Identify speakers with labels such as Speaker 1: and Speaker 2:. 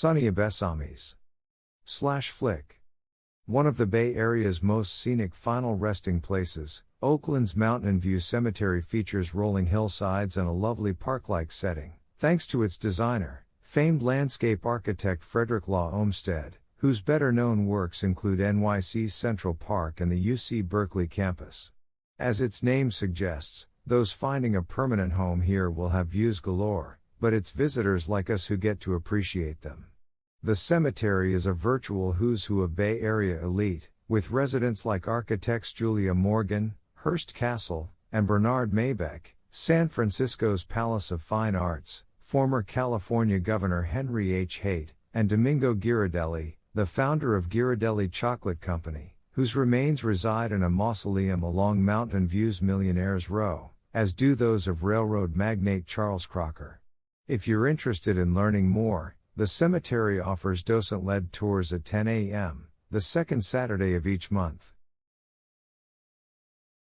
Speaker 1: Sonny Abesamis. /Flick. One of the Bay Area's most scenic final resting places, Oakland's Mountain View Cemetery features rolling hillsides and a lovely park-like setting, thanks to its designer, famed landscape architect Frederick Law Olmsted, whose better-known works include NYC's Central Park and the UC Berkeley campus. As its name suggests, those finding a permanent home here will have views galore, but it's visitors like us who get to appreciate them. The cemetery is a virtual who's who of Bay Area elite, with residents like architects Julia Morgan, Hearst Castle, and Bernard Maybeck, San Francisco's Palace of Fine Arts, former California Governor Henry H. Haight, and Domingo Ghirardelli, the founder of Ghirardelli Chocolate Company, whose remains reside in a mausoleum along Mountain View's Millionaires Row, as do those of Railroad Magnate Charles Crocker. If you're interested in learning more, the cemetery offers docent-led tours at 10 a.m., the second Saturday of each month.